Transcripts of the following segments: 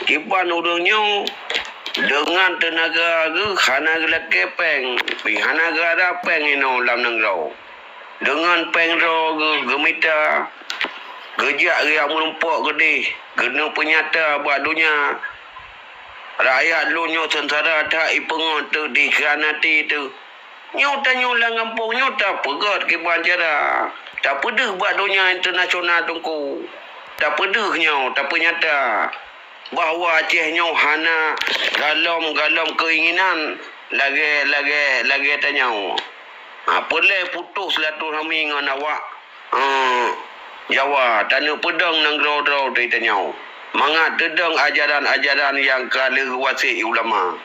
Kiban urangnya dengan tenaga ke khana gelak kepeng pi hana gara peng ino lam nangrau dengan peng ro gemita gejak dia menumpuk gede gena penyata buat dunia rakyat lu nyo sentara tak ipengot tu di kanati tu nyota nyolang kampung nyota pegot ke banjara tak pedih buat dunia internasional tungku tak pedih nyo tak penyata bahawa Aceh nyo hana galom keinginan lagi tanya boleh putus silaturahmi dengan awak Jawa tanah pedang nang grau-grau tu tanya mangat dedang ajaran-ajaran yang kala wasik ulama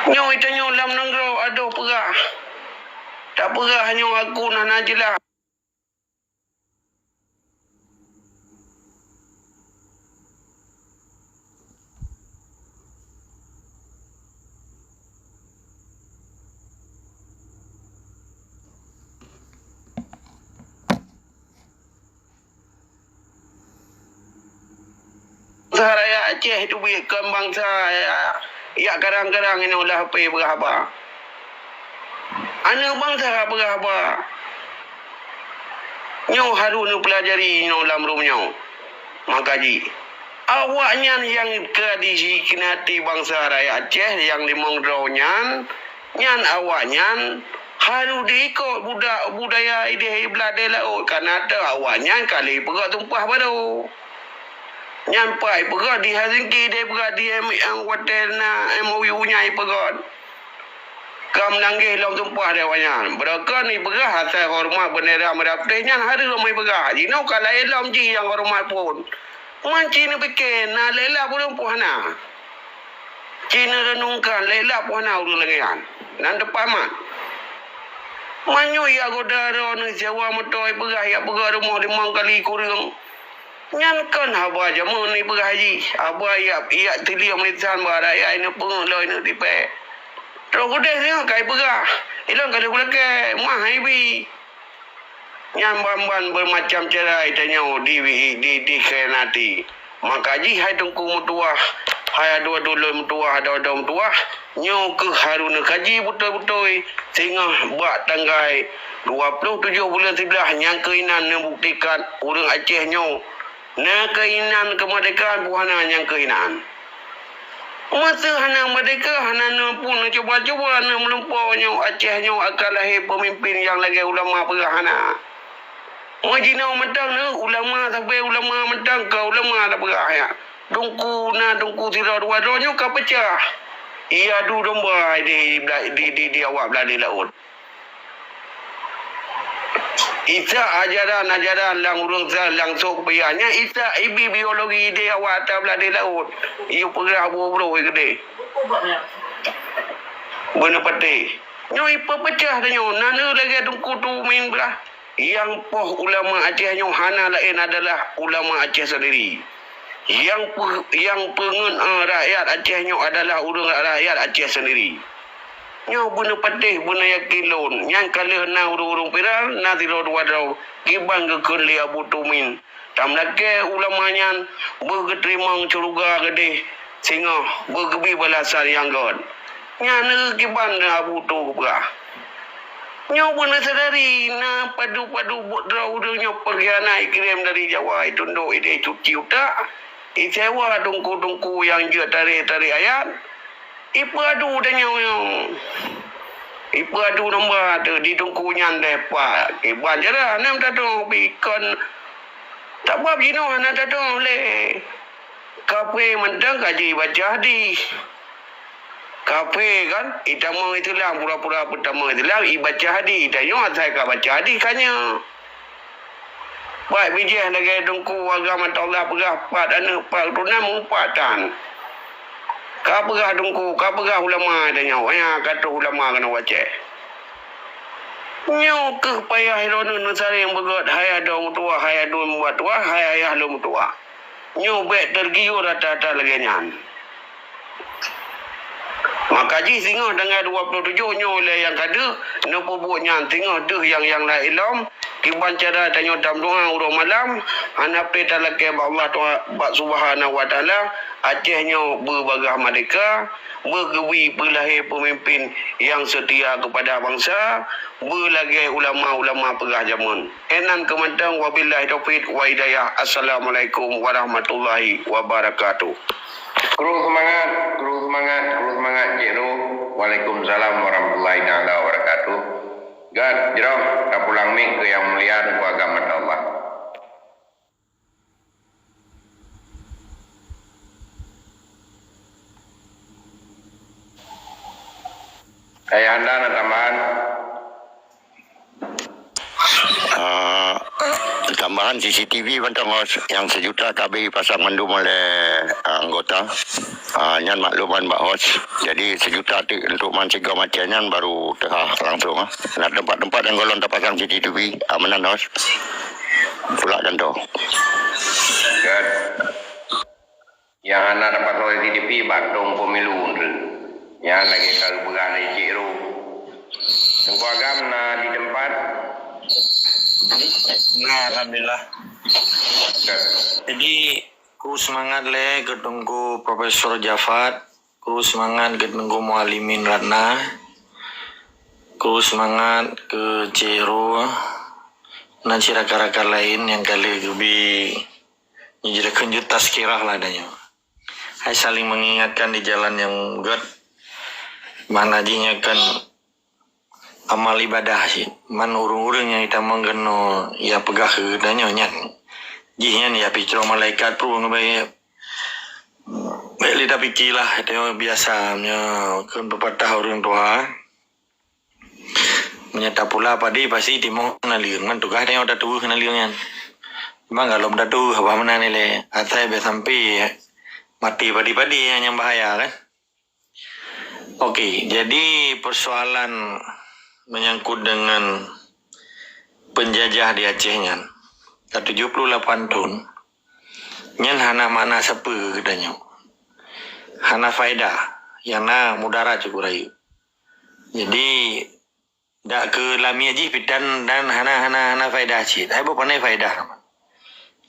nyo tanya lam nang grau aduh perah tak perah nyo aku nak jelas. Bangsa rakyat Aceh itu bukan bangsa ya garang-garang ini ulah apa berapa. Ana bangsa berapa. Nyo harus pelajari nyo dalam rumah makaji. Awaknya yang tradisi kinati bangsa rakyat Aceh yang dimongdronyan nyan awaknya harus diikut budaya ide belada laut Kanada awaknya kali perak tumpah baru. Nyampai perak di Helsinki dia perak di yang hotel na MOU nya perak. Kam langgih lam tumpah dia awaknya. Beraka ni perak asal hormat bendera merah putih nya hari ramai perak. Jino kalau elam ji yang hormat pun. Man Cina fikir na lela pun puhana. Cina renungkan lela puhana ulu lengan. Nan depan mat. Manyo ya godara ni sewa motor perak ya perak rumah 5 kali kurang. Nyan kan haba jamu ni berhaji haba ya tiliam lisan baraya ini pengulo ini tipe terus udah ni kai berah ilang kalau kulake mah hibi nyan ban bermacam cara tanya di kenati makaji hai tungku mutua hai dua mutua ada mutua nyo ke haruna kaji betul-betul sehingga buat tanggai 27 bulan 11 yang keinan membuktikan orang Aceh nyo na keinan kemerdekaan buhana yang keinan. Masa hana merdeka hana pun cuba-cuba na melumpaunya Acehnya akan lahir pemimpin yang lagi ulama perahana. Majina mentang na ulama sampai ulama mentang ke ulama dah perah ya. Dungku tira dua donyo ka pecah. Ia du domba di awak beladi laut. Isa ajaran lang urang langsung biarnya isa ibi biologi dia awak tak beladi laut. Iu perah bro gede. Benar pati. Nyo ipa pecah tanyo nana lagi dungku tu main belah. Yang poh ulama Aceh nyo hana lain adalah ulama Aceh sendiri. Yang pengen rakyat Aceh nyo adalah urang rakyat Aceh sendiri. Nyo benar patih benar yakin lon yang kali na urung piral na tiro dua dau gibang ke kunli Abu Tumin tam lake ulamanya bergerimang curuga gede singa bergebi balasan yang god nya giban Abu Tu berah nyo benar sadari na padu drau nyo pergiana kirim dari Jawa itu ndok ide cuci utak isewa dungku yang je tarik ayat Ipu adu tanya Ipu adu nombor tu di tungkunya depa. Iban jera nam tadu bikon. Tak apa bino ana tadu le. Kafe mendang kaji baca di. Kafe kan itama itulah pura-pura pertama itulah ibaca di. Tanya saya ka baca di kanya. Baik bijih lagi tungku agama Allah berapa dan pak tunam umpatan. Kapagah dungku, kapagah ulama adanya. Wanya kata ulama kena waceh. Nyo ke payah hirona nusari yang begot. Hai ada mutua, hai ada membuat tua, hai ayah lo mutua. Nyo bet tergiur rata-rata lagi nyan. Makaji singa dengan 27 nyo le yang kada. Nopo buat nyan singa tu yang la ilom. Kiban cara tanya dam doa urang malam, hanape talake Allah subhanahu wa taala, Acehnya berbagah merdeka, bergewi berlahir pemimpin yang setia kepada bangsa, berlagih ulama-ulama pegah zaman. Enan kementang wabillahi taufiq wa hidayah. Assalamualaikum warahmatullahi wabarakatuh. Kru semangat Cik Ru. Waalaikumsalam warahmatullahi taala wabarakatuh. Gad jero kapulang mik ke yang mulia ku agama Allah. Kayak anda ada tambahan? Tambahan CCTV bantang yang 1 juta KB pasang mendum oleh anggota. Nyan makluman Mbak Hos. Jadi 1 juta tu untuk mencegah macam nyan baru tehah langsung. Nak tempat-tempat yang golong terpasang CCTV amanan Hos. Pulak contoh. Good. Yang anak dapat oleh CCTV batung pemilu. Yang lagi kalau berani Cik Ru. Tengku agam na di tempat. Nah, alhamdulillah. Jadi ku semangat le ketunggu Profesor Jafat, ku semangat ketunggu Mualimin Ratna, ku semangat ke Ciro, dan sirakar-rakar lain yang kali lebih menjadi kenjut tazkirah lah adanya. Hai saling mengingatkan di jalan yang good, mana jinya kan amal ibadah sih, man urung-urung yang kita menggeno ya pegah ke danyo nyan, jihan ya picro malaikat pru ngebayar, baik lidah pikilah itu biasanya kan pepatah orang tua, menyata pula padi pasti timong naliung man tukah danyo datu naliungan, memang kalau datu apa mana nile, asal sampai mati padi-padi yang bahaya kan. Oke, jadi persoalan menyangkut dengan penjajah di Aceh nyan. 78 tahun. Nyan hana mana sepe katanya. Hana faedah. Yang na mudara cukup rayu. Jadi dak ke lami aji pitan dan hana faedah cik. Hai bu panai faedah.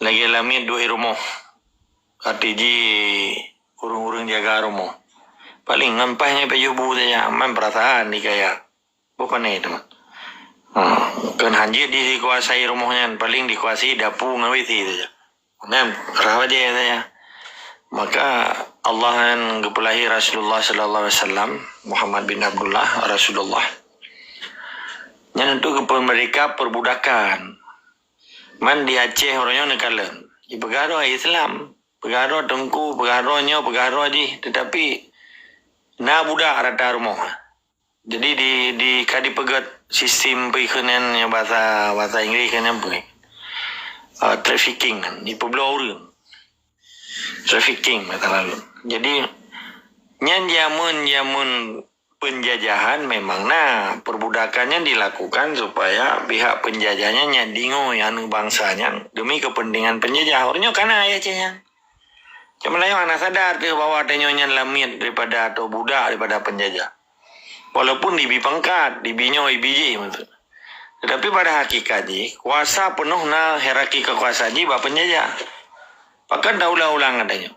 Lagi lami dua rumah. Artiji urung-urung jaga rumah. Paling ngampahnya pejubu saja. Man perasaan ni kayak bukan itu teman. Kan hanjir dikuasai rumahnya, paling dikuasai dapur ngawiti saja. Nah, rawat dia saja. Maka Allah yang kepelahi Rasulullah sallallahu alaihi wasallam, Muhammad bin Abdullah Rasulullah. Yang untuk mereka perbudakan. Man di Aceh orangnya nekalan. Di pegaro Islam, pegaro tengku, pegaronya pegaro aja, tetapi na budak rata rumah. Jadi di kadi pegat sistem perikanan yang bahasa Inggeris kan apa? Trafficking di pulau orang. Trafficking kata lalu. Jadi nyan jamun penjajahan memang perbudakannya dilakukan supaya pihak penjajahnya nyandingo yang bangsanya demi kepentingan penjajah. Orangnya kana ya cenya. Cuma lain anak sadar tu bahwa adanya nyan lamit daripada atau budak daripada penjajah. Walaupun dibi pangkat, dibinyo ibiji maksud. Tetapi pada hakikatnya kuasa penuh na hierarki kekuasaan jiwa penjajah. Bahkan dah ulang adanya.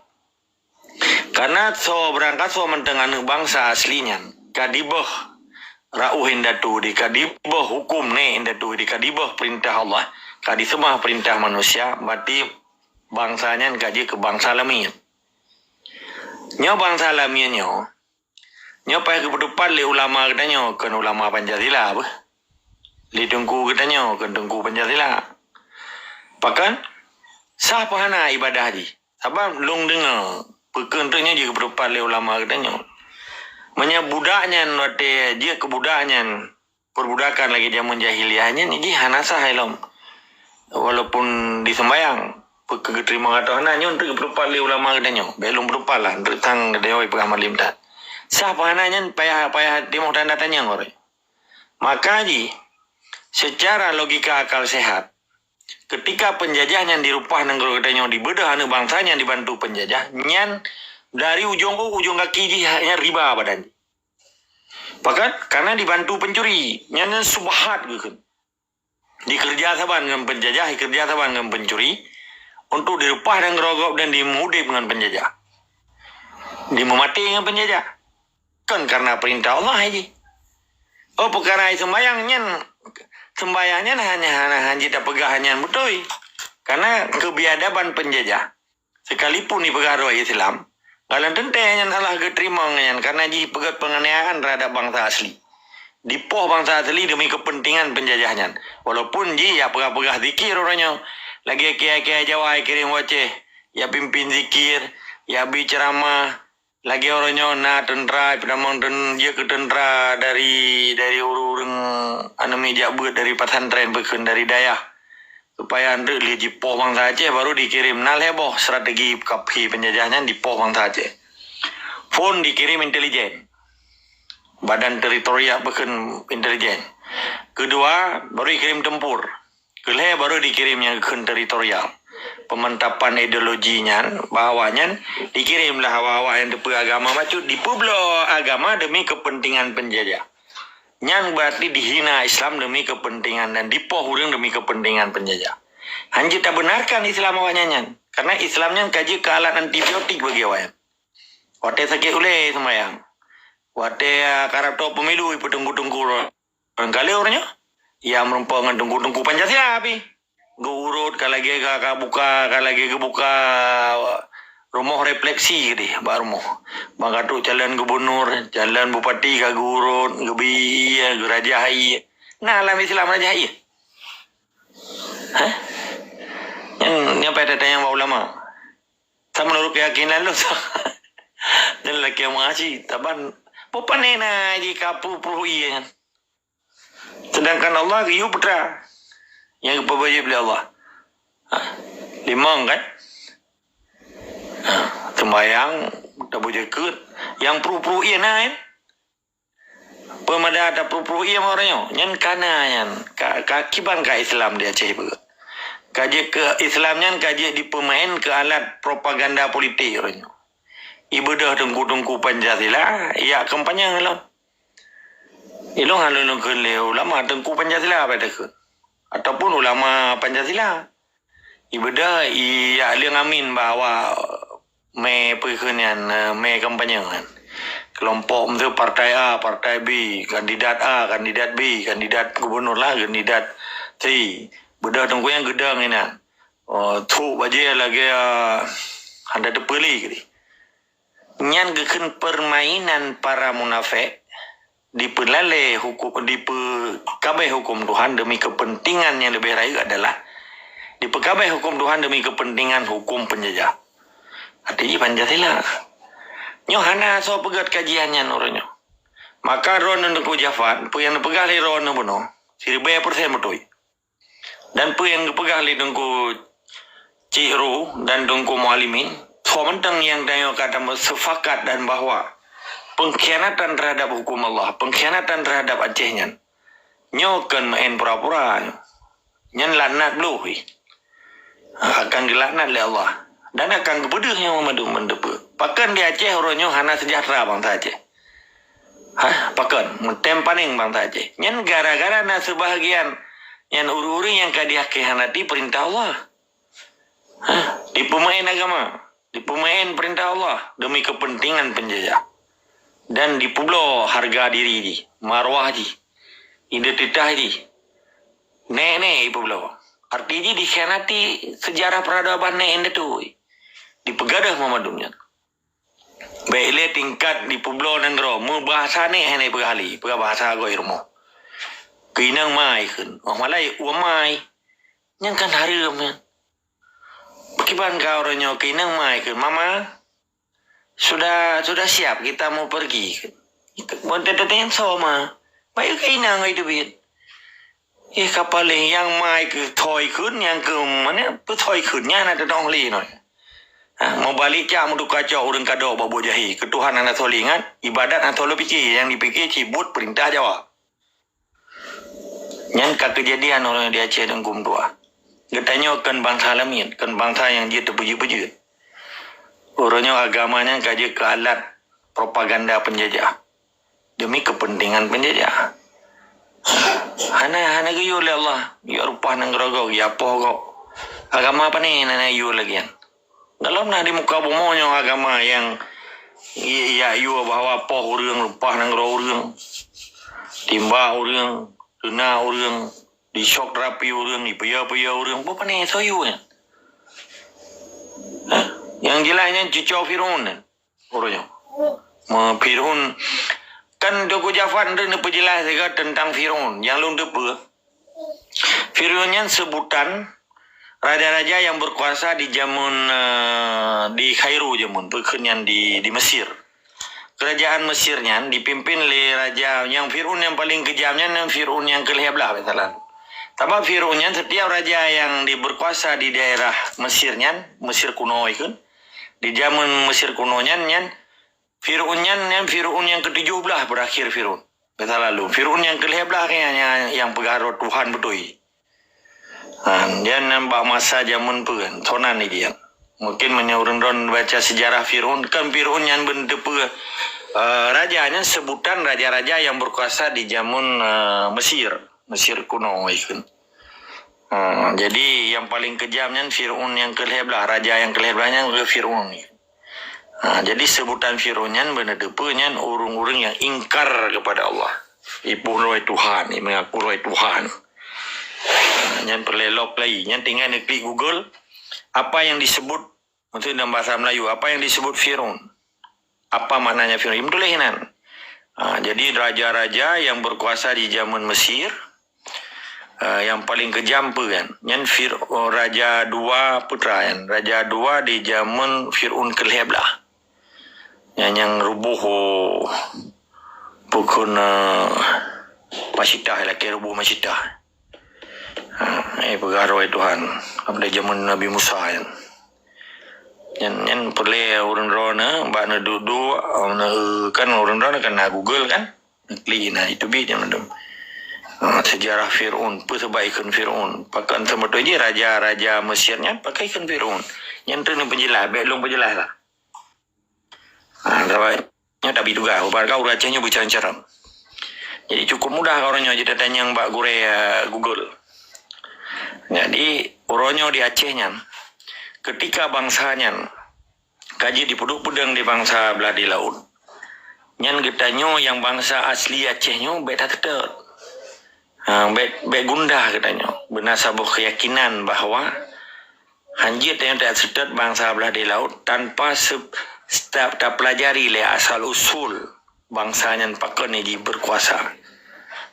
Karena so berangkat so mentengan bangsa aslinya, kadibah rauh indatu di kadibah hukum ne indatu di kadibah perintah Allah, kadi semua perintah manusia, berarti bangsanya kaji ke bangsa alamiah. Nyo bangsa alamiah nyo payah kebetupan le ulama katanya kan ulama Pancasila apa? Le tengku katanya kan tengku Pancasila. Bahkan siapa hana ibadah di? Sebab long dengar perkentranya juga kebetupan le ulama katanya. Menyabudaknya nate dia kebudaknya perbudakan lagi zaman jahiliahnya ni dia hana sah ilmu. Walaupun disembayang keterima kata hana nyo untuk kebetupan le ulama katanya. Belum berupa lah untuk tang dewa pengamalan limta. Siapa nanya payah dia mau tanda tanya ngore. Maka secara logika akal sehat, ketika penjajahnya dirupah negara katanya dibedah anu bangsanya dibantu penjajah, nyan dari ujung ke ujung kaki hanya riba badan. Bahkan karena dibantu pencuri, nyan subhat gitu. dikerja saban dengan penjajah, dikerja saban dengan pencuri, untuk dirupah dan gerogok dan dimudip dengan penjajah, dimemati dengan penjajah, kan karena perintah Allah aja. Oh perkara sembayangnya hanya tak pegahannya betul, karena kebiadaban penjajah, sekalipun di pegawai Islam, kalau tentenya Allah keterima karena ji pegat penganiayaan terhadap bangsa asli. Dipoh bangsa asli demi kepentingan penjajahnya. Walaupun ji ya pegah-pegah zikir orangnya. Lagi kiai-kiai Jawa kirim waceh. Ya pimpin zikir. Ya biceramah. Lagi orangnya na tentera. Penamang dia ke tentera dari urung anu meja buat dari pesantren bekun dari dayah. Supaya anda lihat jipoh bangsa Aceh baru dikirim. Nal heboh strategi kapi penjajahnya dipoh bangsa Aceh. Phone dikirim intelijen. Badan teritorial bahkan intelijen. Kedua, baru dikirim tempur. Kelih baru dikirimnya ke teritorial. Pemantapan ideologinya, bahawanya dikirimlah hawa-hawa yang depa agama macu dipublo agama demi kepentingan penjajah. Yang berarti dihina Islam demi kepentingan dan dipoh urang demi kepentingan penjajah. Hanji tak benarkan Islam awaknya. Karena Islamnya kaji ke alat antibiotik bagi awaknya. Wate sakit uleh semayang. Wate karakter pemilu ipu tunggu-tunggu kali orangnya ya merupakan tunggu-tunggu Pancasila api gurut kalagi buka rumah refleksi deh baru mau bangkatu jalan gubernur jalan bupati kagurut gebi raja hai nah alam Islam raja hai yang pada tanya ulama sama menurut keyakinan lu dan laki yang mengasih taban Pupanena jika pupruh iya. Sedangkan Allah ke putra yang kepabayi oleh Allah. Limang kan? Sembayang tak boleh ikut. Yang pupruh iya nain. Pemada ada pupruh iya orangnya. Yang kana yang kakiban ka Islam dia Aceh juga. Kaji ke Islamnya kaji di pemain ke alat propaganda politik orangnya. Ibadah tungku-tungku Pancasila, ya kampanye ngelam. Ilong halun ke ulama tungku Pancasila apa dah ke? Ataupun ulama Pancasila. Ibadah iya liang amin bahawa me perkenian me kampanye kan. Kelompok itu partai A, partai B, kandidat A, kandidat B, kandidat gubernur lah, kandidat C. Bedah tungku yang gedang ini. Tu baje lagi ada depeli gitu. Nyan geken permainan para munafik dipelale hukum dipekabai hukum Tuhan demi kepentingan yang lebih raih adalah dipekabai hukum Tuhan demi kepentingan hukum penjajah. Artinya Pancasila. Nyohana so pegat kajiannya nurunyo. Maka ron untuk Jafat, pu yang pegang li ron buno, 1000% betul. Dan pu yang pegang li dengku Cikru dan dengku Mualimin Komentang yang dayo kata sefakat dan bahwa pengkhianatan terhadap hukum Allah, pengkhianatan terhadap Acehnya, nyokan main pura-pura, nyan laknat luhi, akan dilaknat oleh Allah dan akan kebedehnya memadu mendepu. Pakan di Aceh orangnya hana sejahtera bangsa Aceh. Pakan mentempaning bangsa Aceh. Nyan gara-gara na sebahagian yang uri-uri yang kadiake hanati perintah Allah. Di pemain agama. Di pemain perintah Allah demi kepentingan penjajah dan di publo harga diri di marwah di identitas di nenek publo artinya dikhianati sejarah peradaban nenek itu di pegadah Muhammadumnya baiklah tingkat di publo dan gro mu bahasa ne hene pegahli pegah bahasa go irmo keinang mai kun oh malai umai yang kan harum Kiban kau orangnya kinang mai ke mama sudah siap kita mau pergi kita mau tetap sama baik kinang itu bit kapal yang mai ke toy kun yang ke mana tu toy kunnya ada dong li no mau balik jam untuk kacau orang kado babu jahi ketuhanan atau lingan ibadat atau lebih yang dipikir cibut perintah Jawa yang kejadian orang di Aceh dan Kum Tua Getanya kan bangsa lamin, kan bangsa yang dia terpuji-puji. Orangnya agamanya kaji ke alat propaganda penjajah. Demi kepentingan penjajah. Hana gayo le Allah. Ya rupa nang rogo ya apa kok. Agama apa ni nana yo lagi kan. Dalam na di muka bumonyo agama yang ya yo bahwa apa urang rupa nang urang. Timba urang, tuna urang, di syok rapi urang, di paya-paya urang. Apa ni soyo kan. Yang jelasnya cucu Fir'aun orangnya. Fir'aun kan Doku Jafar ni penjelas juga tentang Fir'aun yang lung depa. Fir'aun yang sebutan raja-raja yang berkuasa di zaman di Kairo zaman berkenyan di Mesir. Kerajaan Mesirnya dipimpin oleh raja yang Fir'aun yang paling kejamnya dan Fir'aun yang ke-11 misalnya. Tapi Fir'aunnya setiap raja yang berkuasa di daerah Mesirnya, Mesir kuno itu, di zaman Mesir kunonya, Fir'aun yang ke-17 berakhir Fir'aun. Kata lalu, Fir'aun yang ke-11 kayaknya yang pengaruh Tuhan betul. Dia nampak masa zaman pegan, tonan ni dia. Mungkin menyorong baca sejarah Fir'aun, kan Fir'aun yang benda rajanya sebutan raja-raja yang berkuasa di zaman Mesir kuno itu. Jadi yang paling kejamnya Fir'aun yang ke-11, raja yang ke-11 ke Fir'aun ni. Jadi sebutan Fir'aunnya benar depanya orang-orang yang ingkar kepada Allah. Ibu roy Tuhan, mengaku roy Tuhan. Yang perlelok lagi, yang tinggal klik Google apa yang disebut untuk dalam bahasa Melayu, apa yang disebut Fir'aun. Apa maknanya Fir'aun? Betul lah. Jadi raja-raja yang berkuasa di zaman Mesir yang paling kejam kan. Yang raja dua putra kan. Raja dua di zaman Fir'aun ke-11. Yang rubuh pukul Masyidah lah, kira rubuh Masyidah. Pengaruh Tuhan pada zaman Nabi Musa kan. Yang perlu orang-orang nak duduk kan orang-orang kena Google kan. Klik itu bit yang ada. Sejarah Fir'aun, persebaikan Fir'aun. Pakai sama tu je raja-raja Mesirnya pakai ikan Fir'aun. Yang tu ni penjelas, belum penjelas lah. Rawatnya tapi juga, kau racanya bicara-bicara. Jadi cukup mudah orangnya jadi tanya Mbak Gure Google. Jadi orangnya di Acehnya, ketika bangsanya kaji di Puduk Pedang di bangsa belah di laut, nyan katanya yang bangsa asli Acehnya beda tetap. Gundah katanya. Benar sebuah keyakinan bahawa hanjit yang tak sedar bangsa belah di laut tanpa tak pelajari le asal usul bangsanya pakai ni berkuasa.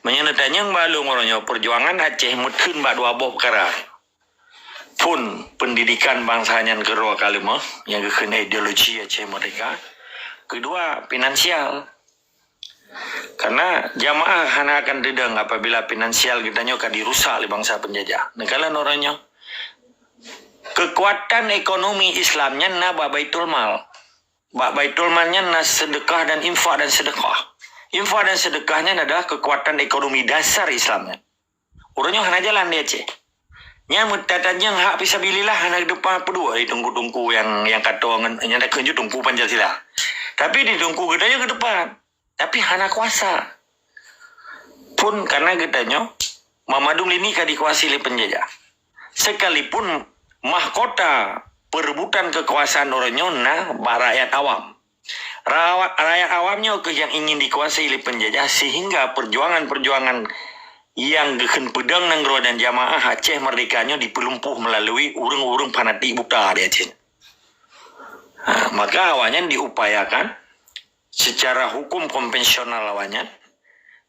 Menyatakan yang balung orangnya perjuangan Aceh mungkin bak dua buah perkara. Pun pendidikan bangsanya kedua kalimah yang kena ideologi Aceh mereka. Kedua finansial. Karena jamaah hanya akan dedang apabila finansial kita akan dirusak oleh bangsa penjajah. Negara orangnya kekuatan ekonomi Islamnya na Baitul Mal. Baitul Malnya na sedekah dan infak dan sedekah. Infak dan sedekahnya adalah kekuatan ekonomi dasar Islamnya. Orangnya hanya jalan dia Aceh. Yang mutatannya hak fisabilillah hanya depan pedua di tungku-tungku yang kata yang nak kenju tungku Pancasila. Tapi di tungku gedanya ke depan. Tapi hana kuasa. Pun karena gedanya Mamadum ini kan dikuasai oleh penjajah. Sekalipun mahkota perebutan kekuasaan orangnya rakyat awam. Rakyat awamnya yang ingin dikuasai oleh penjajah sehingga perjuangan-perjuangan yang geken pedang nanggro dan jamaah Aceh merdekanya dipelumpuh melalui urung-urung fanatik buta di Aceh. Maka awalnya diupayakan secara hukum konvensional awalnya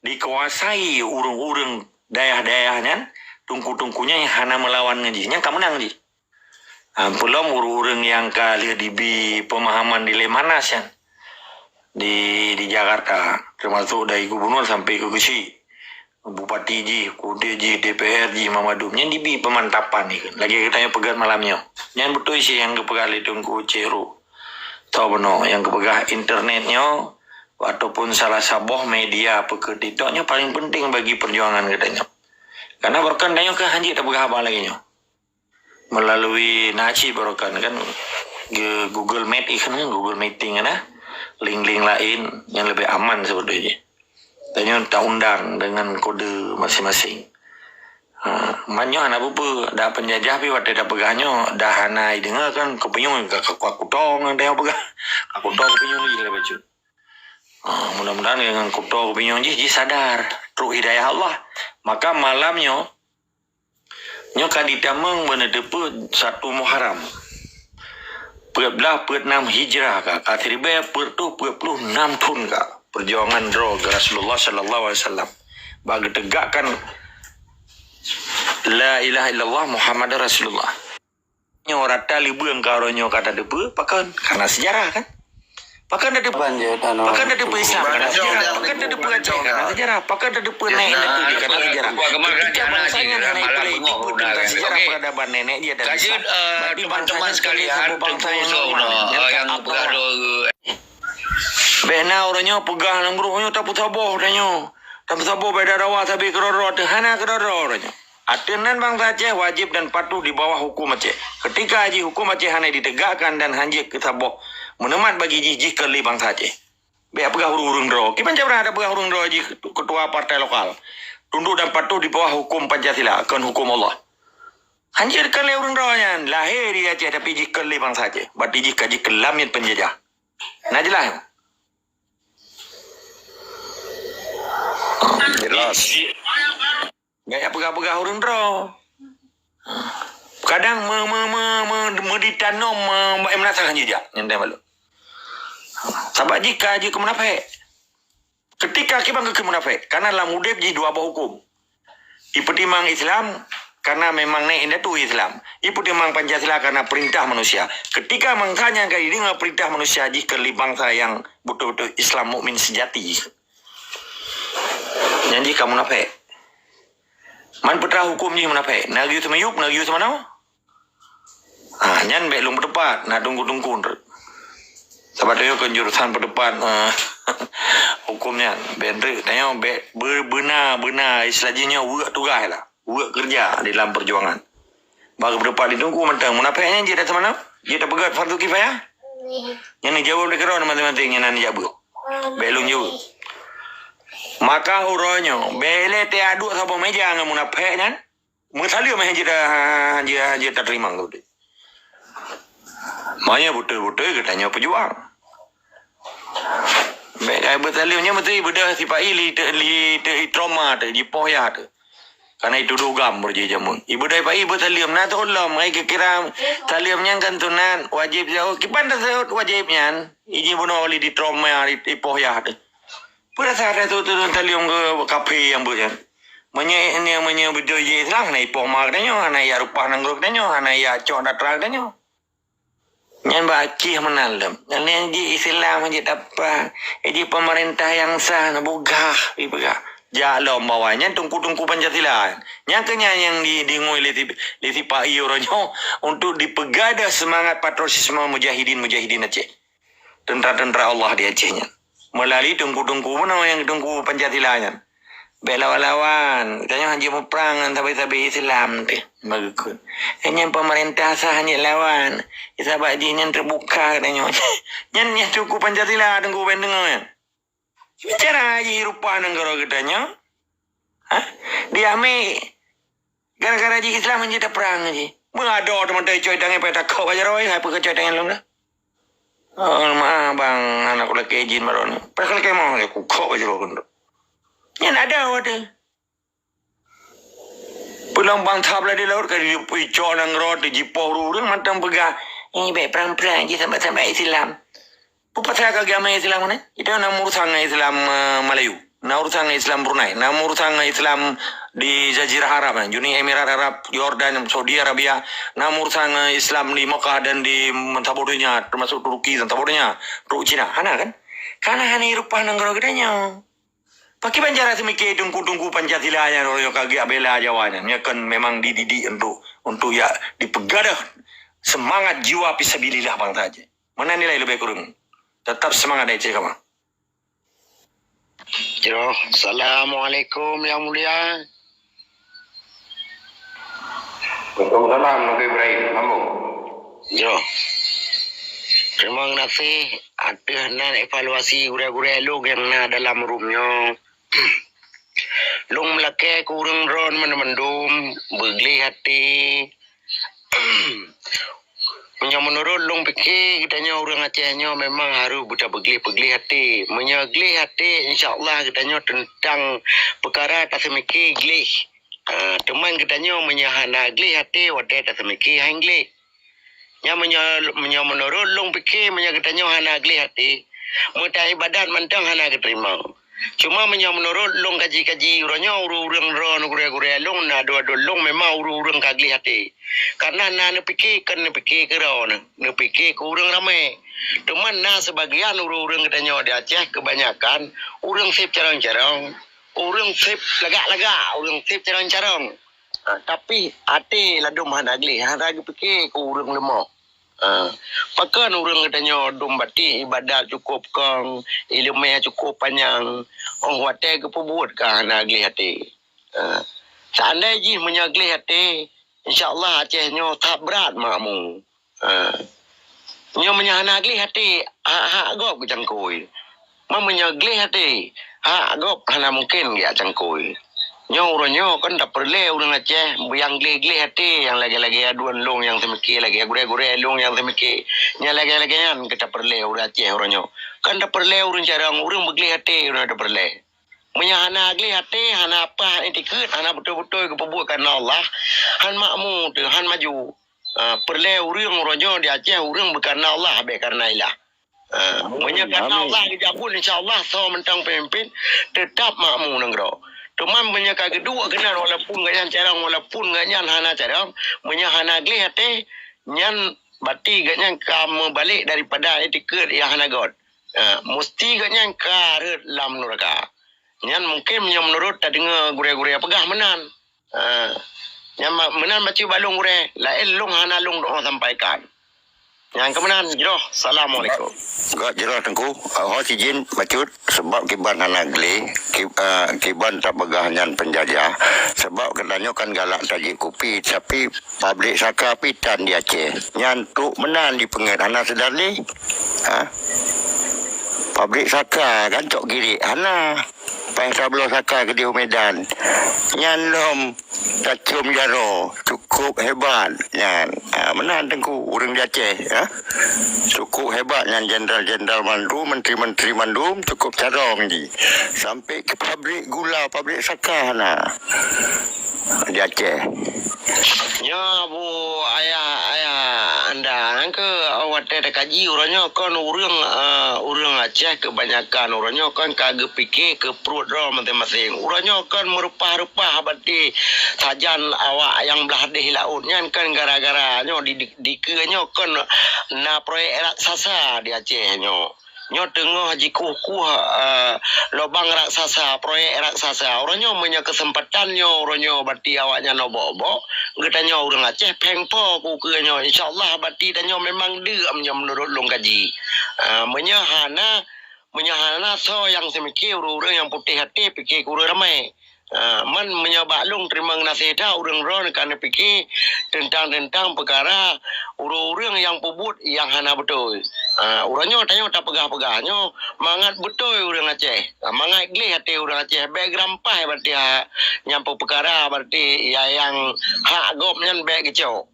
dikuasai urung-urung daerah-daerahnya, tungku-tungkunya yang hana melawan ngajinya kamu menang ji. Belum urung-urung yang kali di pemahaman di Lemanas ya. Di Jakarta, termasuk dari gubernur sampai ke Gesi, Bupati ji, Kode ji, DPR ji, Mamadumnya di pemantapan ni kan. Lagi katanya pegang malamnya. Yang betul sih yang kepegang tungku Cero. Tahu benar yang kepegang internetnya ataupun salah sabuh media pekerjanya paling penting bagi perjuangan katanya. Karena berkandanya ke hanji tak pegang apa lagi nya. Melalui Naci barukan kan Google Meet ikan Google Meeting kan link-link lain yang lebih aman sebetulnya. Tanya tak undang dengan kode masing-masing. Manyo anak bubu dah penjajah pi wate dah pegahnya dah hanai dengar kan kepenyung ke aku tong dia pegah. Aku tong kepenyung ni lah baju. Mudah-mudahan dengan kuto kepenyung ji sadar truk hidayah Allah. Maka malamnya nyo kaditamang menedepu 1 Muharram. Belah 6 Hijrah ka katribe pertu 26 tahun ka perjuangan roh Rasulullah sallallahu alaihi wasallam bagi tegakkan la ilaha illallah Muhammad Rasulullah. Nyo rata libuang karonyo kata debu pakan karena sejarah kan. Pakan ada pakan ada Islam karena sejarah, pakan ada Aceh karena sejarah, pakan ada nenek itu karena sejarah. Ketika bangsanya nenek itu tentang sejarah peradaban nenek dia dan Islam. Teman-teman sekalian, bangsa yang bena orangnya pegang lemburunya tak putaboh danyo. Tak putaboh beda rawa tapi keroro hana keroro orangnya. Aturan bangsa Aceh wajib dan patuh di bawah hukum Aceh. Ketika haji hukum Aceh hanya ditegakkan dan hanjik ketaboh menemat bagi jijih keli bangsa Aceh. Biar pegah urung dro. Kita pernah ada pegah urung dro haji ketua partai lokal. Tunduk dan patuh di bawah hukum Pancasila, kan hukum Allah. Hanjir keli urung dro nya lahir di Aceh tapi jijih keli bangsa Aceh. Berarti jijih kaji kelamit penjajah. Nah jelas. Jelas. Gaya pegah-pegah urung dro. Kadang ditanam merasakan jejak nyendai malu. Sebab jika munafik. Ketika kita ke munafik, karena dalam udip jadi 2 buah hukum. Ipetimang Islam karena memang nek tu Islam. Ipetimang Pancasila karena perintah manusia. Ketika mangkanya kali dengar perintah manusia jika bangsa yang betul-betul Islam mukmin sejati. Janji kamu munafik. Man petra hukum ni munafik. Nagi tu mayuk, nagi tu mana? Nyan belum berdebat, nak tunggu-tunggu. Sebab tu kan jurusan berdebat hukumnya. Bendri, tanya benar istilahnya work tugas lah. Work kerja di dalam perjuangan. Baru berdebat ditunggu mentang munafiknya dia dah mana? Dia dah pegat fardu kifayah? Yang ni jawab dekat orang masing-masing yang ni jawab. Belum jawab. Maka huronyo bele te aduk sapa meja dengan munafik kan musalio meh dia tak terima tu de maya betul-betul katanya pejuang bele betalionya mesti bedah sipai li trauma de di poya de karena itu dugam berjajamun ibu dai pai betalium na to Allah mai kira taliumnya kan tunan wajib jauh kipan dah wajibnya ini buno li di trauma di poya de pura saya tu talium ke kafe yang bukan. Menye video Islam na ipo maknanya ana ya rupa nangrok danyo ana ya cok datral danyo. Nyan baki menalem. Nyan di Islam je apa? Di pemerintah yang sah na bugah ibegah. Jalo bawanya tungku-tungku Pancasila. Yang kenya yang ngoi liti pa iuronyo untuk dipegada semangat patriotisme mujahidin Aceh. Tentara-tentara Allah di Acehnya. Melalui tungku-tungku mana yang tungku Pancasila-nya. Belawan-lawan. Tanya haji perang tabi-tabi Islam tu. Bagukun. Yang pemerintah sah hanya lawan. Sebab dia terbuka katanya. Yang tungku Pancasila tungku bendengan. Bicara haji rupa negara katanya. Dia ambil. Gara-gara haji Islam hanya perang haji. Mengada teman-teman coy tangan pada kau aja roy. Apa ke coy tangan lu dah? Maaf bang, anak lelaki izin maron. Perkara kemau aku kau aja loh kan. Yang ada. Pulang bang tabla di laut kali picon ang rod di jipoh rurun macam pegah. Ini baik perang-perang je sampai Islam. Pupatah agama Islam ni? Itu nama urusan Islam Melayu. Nama urusan Islam Brunei. Nama urusan Islam di Jazirah Arab, Uni Emirat Arab, Jordan, Saudi Arabia. Nama urusan Islam di Mekah dan di tabodonya, termasuk Turki dan tabodonya, Turki Cina. Hana kan? Karena hanya rupa negara gedanya. Pakai penjara semikir tunggu-tunggu Pancasila yang orang kagak bela Jawanya. Dia kan memang dididik untuk ya dipegadah semangat jiwa fisabilillah bangsa aja. Mana nilai lebih kurang? Tetap semangat aja kamu. Jero, Assalamualaikum yang mulia. Waalaikumsalam Nabi Ibrahim. Sambung. Jero. Terima kasih. Ada nak evaluasi gura-gura lu yang dalam roomnya. Long melake kurang ron mana mendum begli hati. Menurut long fikir kitanya orang Acehnya memang harus buta begli hati. Menyegli hati insyaAllah kitanya tentang perkara tak semiki gli. Teman kitanya menyahana gli hati wadah tak semiki hangli. Nya menurut long fikir kitanya hana gli hati. Mutai ibadat mentang hana keterima. Cuma menurut long kaji-kaji urangnya urang ron gure-gure long na dua-dua long memang urang kagli hati. Karena na fikir kan fikir ke ron, fikir ke urang ramai. Teman na sebagian urang katanya di Aceh kebanyakan urang sip carang-carang, urang sip lagak-lagak, urang sip carang-carang. Tapi hati ladum hanagli, hanagli fikir ke urang lemah. Pakan orang katanya dum bati ibadat cukup kang ilmu cukup panjang orang watai ke pebut kah nagli hati. Seandainya ji menyagli hati insyaallah Acehnya tak berat makmu. Nyo menyanagli hati hak gop ke cangkui. Menyagli hati hak gop hana mungkin ya cangkui. Nyo kan tak perlu orang Aceh yang geli hati yang lagi-lagi aduan long yang temiki lagi gure-gure long yang temiki nya lagi-lagi yang kita perlu orang Aceh orangnya kan tak perlu orang carang orang begeli hati orang tak perlu menyahana geli hati hana apa ini tikut hana betul-betul keperbuatan Allah han makmu tu han maju perlu orang di Aceh orang bukan Allah baik karena ilah menyatakan Allah dijabul insyaAllah so mentang pemimpin tetap makmu negara. Teman menyaka kedua kenal walaupun ganyan carang walaupun ganyan hana carang menyahana gli hati nyan bati ganyan kamu balik daripada etiket yang hana god. Mesti ganyan karet lam neraka. Nyan mungkin menurut tak dengar gure-gure pegah menan. Nyan menan baca balung gure lain long hana long doa sampaikan. Yang kemenan jeroh. Assalamualaikum. Gak jelas tengku. Hos izin macut sebab kiban anak geli, kiban tak begahnya penjajah. Sebab katanya kan galak saji kopi, tapi pabrik saka pitan di Aceh. Nyantuk menan di pengit anak sedar ni. Pabrik saka kan cok giri hana. Pahsa belah saka ke di Medan. Nyan lom tak cium jaro cukup hebat nyan. Menan tengku orang di Aceh cukup hebat nyan jenderal-jenderal mandu menteri-menteri mandum cukup carong ji sampai ke pabrik gula pabrik saka na di Aceh. Ya bu ayah anda ke awak ada kaji orangnya kan orang Aceh kebanyakan orangnya kan kagak fikir ke perut dah masing-masing. Orangnya kan merupah-rupah berarti sajan awak yang belah di lautnya kan gara-garanya di kenya kan na proyek raksasa di Acehnya. Nyo tengah jikuh lubang raksasa, proyek raksasa. Orangnya punya kesempatannya, orangnya berarti awaknya no bobo. Getanya orang Aceh pengpo kukenya. InsyaAllah berarti tanya memang dia menurut long kaji. Menyahana so yang semikir orang yang putih hati fikir kurang ramai. Man menyabak long terima nasihat orang ron kerana fikir tentang perkara orang yang pebut yang hana betul. Orangnya tanya tak pegah-pegahnya mangat betul orang Aceh. Mangat geli hati orang Aceh. Baik rampai berarti nyampu perkara berarti yang hak gop nyan baik kecau.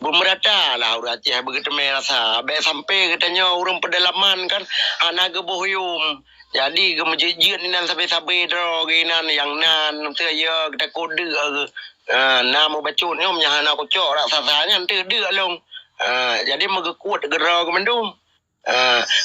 Bermerata lah orang Aceh begitu merasa. Baik sampai katanya orang pedalaman kan anak gebohyum. Jadi gemejejit ni nan sampai-sampai draw ginan yang nan saya kita kode nama bacun ni omnya anak kocok raksasanya nanti dia long. Jadi megekuat gerau ke mendum.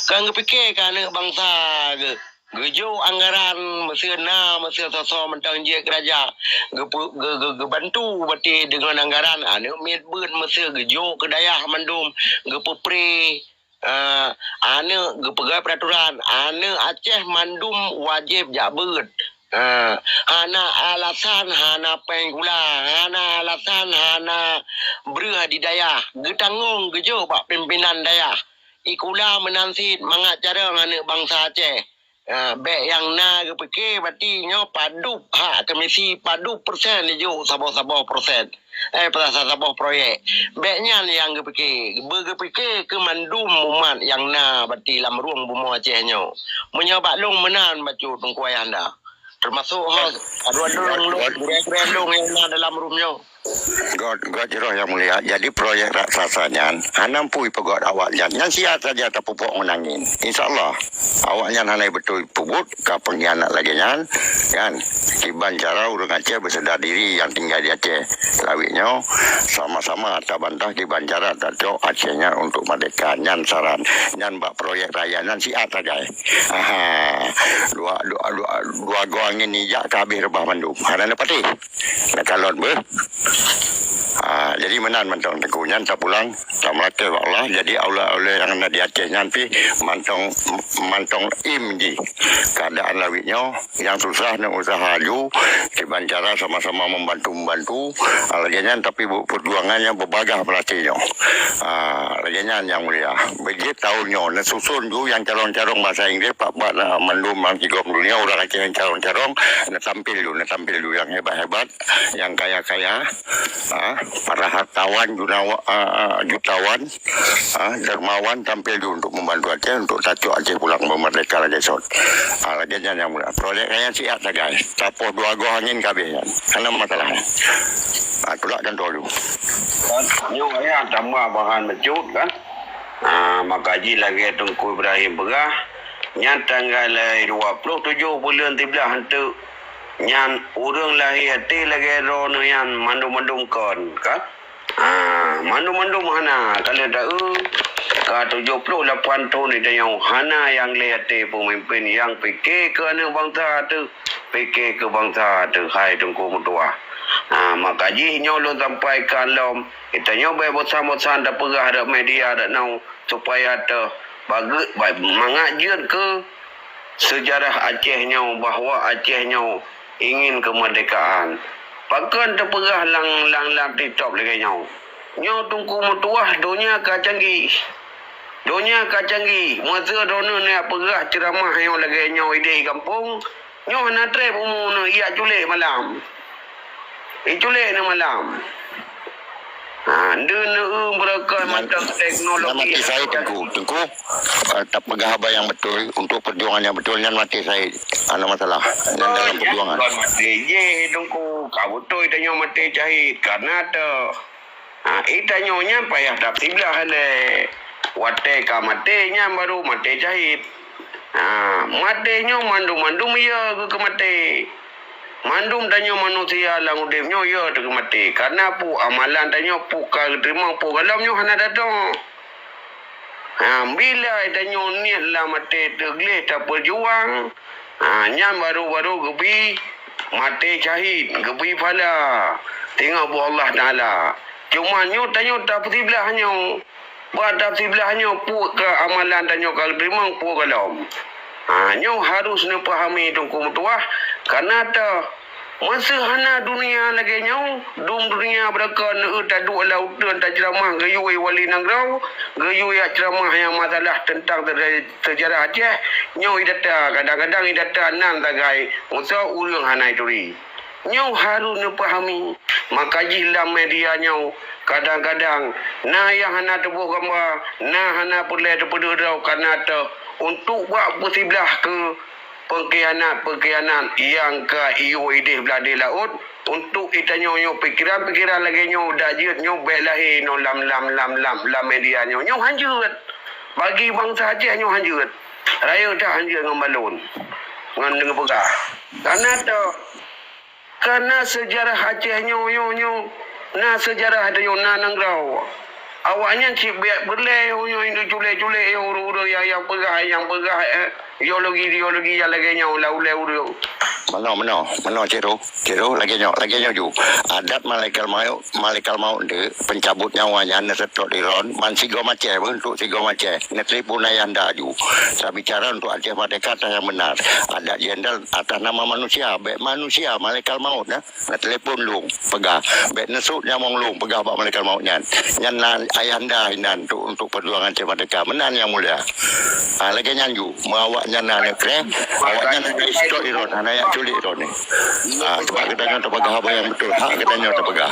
Kan fikir kan bangsa ke gejo anggaran mesin sosok mentang je kerja ge bantu berarti dengan anggaran anu mit beun mesin gejo ke dayah mendum ge pepri anu ge pegawai peraturan anu Aceh mandum wajib jabut. Hana alasan hana penggula hana alasan hana berah di dayah getanggung gejo pak pimpinan dayah ikula menansit mangat cara anak bangsa Aceh. Baik yang na kepeke berarti nyo padu hak komisi padu persen jo sabah-sabah persen. Sabah proyek. Baiknya yang kepeke ke mandum umat yang na berarti lam ruang bumo Aceh nyo. Menyabak long menan bacu tengkuai anda. termasuk hos ada yang dalam roomnya. God jeroh yang mulia. Jadi proyek raksasanya hanam pui pegot awaknya. Yang sihat saja tak pupuk menangin. InsyaAllah awaknya hanai betul puput ke pengkhianat lagi kan. Kiban cara urang Aceh bersedar diri yang tinggal di Aceh. Lawiknya sama-sama tak bantah kiban cara tak cok Acehnya untuk merdeka. Nyan saran. Nyan bak proyek raya nan sihat saja. Dua goang ini jak kabeh rebah mandum. Ada pati. Nak kalon ber. Jadi menan mantong teguhnya tak pulang tak melakir Allah. Jadi Allah yang ada di Aceh nanti mantong imji keadaan lawiknya yang susah nak usaha ju kiban cara sama-sama membantu laginya tapi perjuangannya berbagah pelatihnya laginya yang mulia begitu tahunnya nak susun ju yang calon-calon bahasa Inggris pak mendum mangkigom dunia orang Aceh yang calon-calon nak tampil ju yang hebat-hebat yang kaya-kaya para hartawan jutawan dermawan tampil untuk membantu Aceh untuk tajuk Aceh pulang memerdeka lagi sot. Lagi yang mula proyek kaya sihat dah guys. Tapoh dua go angin kabeh kan. Ana masalah. Itulah dan dulu. Nyo ya tambah bahan mecut kan. Makaji lagi Tengku Ibrahim Berah. Nyan tanggal 27 bulan 13 hantu nyan urang lahir hati lagi rono yang mandum-mandum kon kan mandum-mandum hana kalau tahu ka 78 tahun ni yang hana yang lihat pemimpin yang fikir ke bangsa tu fikir ke bangsa tu hai Tengku Mutua maka ji nyolong sampaikan lom kita nyoba bersama-sama ada perah ada media ada nau supaya ada bagi mengajar ke sejarah Acehnya bahawa Acehnya ingin kemerdekaan. Pakan terperah lang TikTok lagi nyau. Nyau Tengku Mutuah dunia kacanggih. Dunia kacanggih. Masa dona ni perah ceramah yang lagi nyau ide kampung. Nyau nak trip umur ni ia culik malam. Culik ni malam. Mereka macam teknologi. Mati saya Tengku tak pegah apa yang betul untuk perjuangan yang betul yang mati saya ada masalah dan dalam perjuangan mati je Tengku kau betul tanya mati cahit karena tu itanyonya payah tak sebelah le wate ka matinya baru mati cahit matinya mandum ya ke mati mandum tanya manusia lang udipnya ya tu mati karena pu amalan tanya pu ka terima pu galamnya hana datang bila tanya ni lah mati tegleh tak berjuang nyam baru gebi mati cahit gebi pala tengok bu Allah Taala cuma nyo tanya tak sebelahnya buat tak sebelahnya pu ke amalan tanya ka terima pu galam nyo harus ni pahami Tengku Mutuah karena ta masa hana dunia lagi nyau dunia beraka tak dua lautan tak ceramah gayui wali nangrau gayui ceramah yang masalah tentang sejarah Aceh nyau idata kadang-kadang idata nan tagai usah urang hana ituri nyau harus pahami maka jilam media nyau kadang-kadang nah yang hana tebuh gambar nah hana pulai terpedurau karena untuk buat bersebelah ke pengkhianat yang ke IUID beladi laut untuk kita nyo pikiran lagi nyo dajut nyo baik lahir no lam media nyo hanjut bagi bangsa Aceh nyo hanjut raya dah hanjut dengan balon dengan pegah karena sejarah Aceh nyo nah sejarah ada yo nangrau awaknya cip biak berleh yang culik uru yang pegah ideologi yang lagi nyau lau mana cero lagi nyau ju adat malaikat maut de pencabut nyawanya na setok diron man sigo Aceh untuk sigo Aceh netri punayanda ju saya bicara untuk Aceh merdeka yang benar adat jenderal atas nama manusia malaikat maut na telepon lung pegah bek nesut nyamong lung pegah bak malaikat mautnya nyan ayanda hinan untuk perjuangan Aceh merdeka menan yang mulia lagi nyanju mawaknya na nekre awaknya na istok diron hanaya culik diron ni sebab katanya terpegah apa yang betul hak katanya terpegah